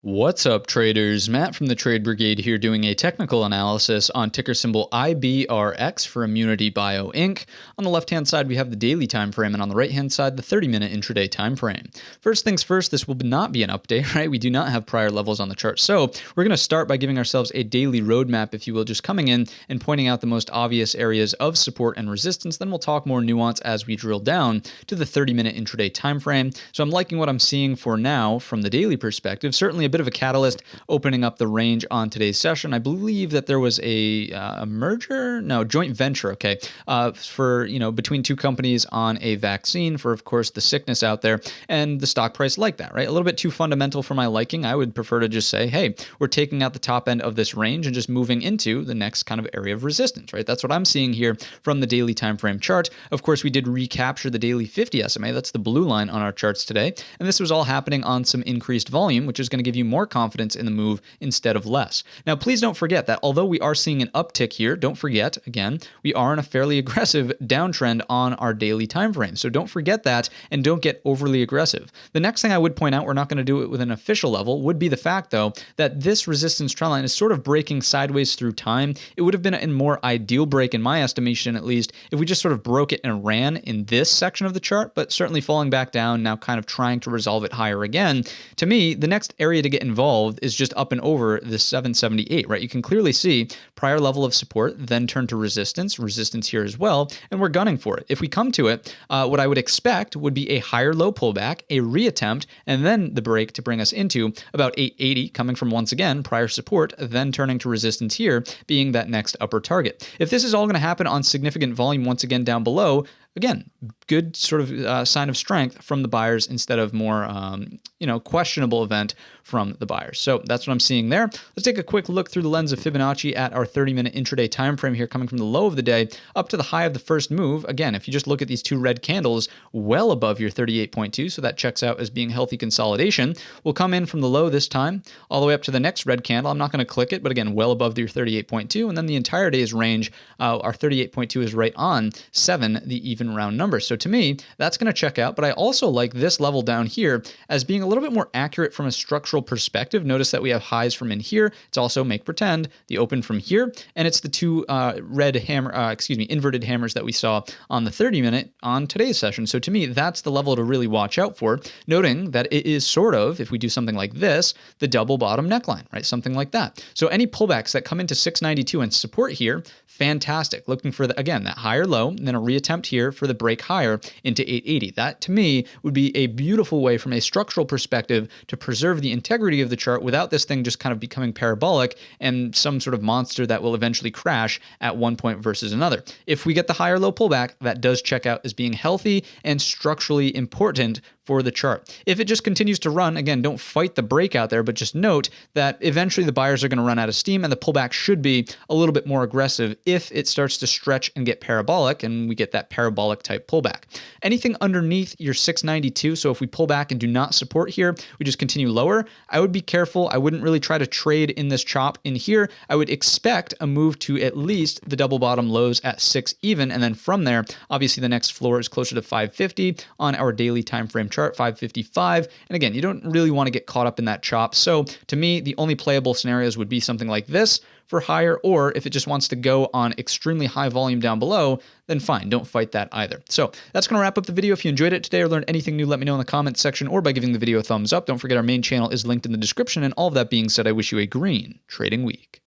What's up, traders? Matt from the Trade Brigade here doing a technical analysis on ticker symbol IBRX for Immunitybio Inc. On the left-hand side, we have the daily time frame, and on the right-hand side, the 30-minute intraday time frame. First things first, this will not be an update, right? We do not have prior levels on the chart. So we're going to start by giving ourselves a daily roadmap, if you will, just coming in and pointing out the most obvious areas of support and resistance. Then we'll talk more nuance as we drill down to the 30-minute intraday time frame. So I'm liking what I'm seeing for now from the daily perspective. Certainly a bit of a catalyst opening up the range on today's session. I believe that there was a joint venture, for, between two companies on a vaccine for, of course, the sickness out there, and the stock price liked that, right? A little bit too fundamental for my liking. I would prefer to just say, hey, we're taking out the top end of this range and just moving into the next kind of area of resistance, right? That's what I'm seeing here from the daily time frame chart. Of course, we did recapture the daily 50 SMA. That's the blue line on our charts today. And this was all happening on some increased volume, which is going to give you more confidence in the move instead of less. Now, please don't forget that although we are seeing an uptick here, don't forget, again, we are in a fairly aggressive downtrend on our daily time frame. So don't forget that and don't get overly aggressive. The next thing I would point out, we're not going to do it with an official level, would be the fact, though, that this resistance trend line is sort of breaking sideways through time. It would have been a more ideal break, in my estimation at least, if we just sort of broke it and ran in this section of the chart, but certainly falling back down, now kind of trying to resolve it higher again. To me, the next area to get involved is just up and over the 778, right? You can clearly see prior level of support, then turn to resistance here as well, and we're gunning for it. If we come to it, what I would expect would be a higher low pullback, a reattempt, and then the break to bring us into about 880, coming from, once again, prior support, then turning to resistance here, being that next upper target. If this is all going to happen on significant volume once again down below, again, good sort of sign of strength from the buyers instead of more, questionable event from the buyers. So that's what I'm seeing there. Let's take a quick look through the lens of Fibonacci at our 30-minute intraday time frame here, coming from the low of the day up to the high of the first move. Again, if you just look at these two red candles well above your 38.2, so that checks out as being healthy consolidation. We'll come in from the low this time all the way up to the next red candle. I'm not going to click it, but again, well above your 38.2, and then the entire day's range, our 38.2 is right on 7, the even round number. So to me, that's going to check out, but I also like this level down here as being a little bit more accurate from a structural perspective. Notice that we have highs from in here. It's also, make pretend, the open from here, and it's the two inverted hammers that we saw on the 30-minute on today's session. So to me, that's the level to really watch out for, noting that it is sort of, if we do something like this, the double bottom neckline, right? Something like that. So any pullbacks that come into 692 and support here, fantastic. Looking for, again, that higher low, and then a reattempt here for the break higher into 880. That, to me, would be a beautiful way from a structural perspective to preserve the integrity of the chart without this thing just kind of becoming parabolic and some sort of monster that will eventually crash at one point versus another. If we get the higher low pullback, that does check out as being healthy and structurally important for the chart. If it just continues to run, again, don't fight the breakout there, but just note that eventually the buyers are going to run out of steam and the pullback should be a little bit more aggressive if it starts to stretch and get parabolic and we get that parabolic type pullback. Anything underneath your 692, so if we pull back and do not support here, we just continue lower, I would be careful. I wouldn't really try to trade in this chop in here. I would expect a move to at least the double bottom lows at 6 even, and then from there, obviously the next floor is closer to 550 on our daily time frame chart. 555, and again, you don't really want to get caught up in that chop. So to me, the only playable scenarios would be something like this for higher, or if it just wants to go on extremely high volume down below, then fine, don't fight that either. So that's going to wrap up the video. If you enjoyed it today or learned anything new, let me know in the comments section or by giving the video a thumbs up. Don't forget our main channel is linked in the description, and all of that being said, I wish you a green trading week.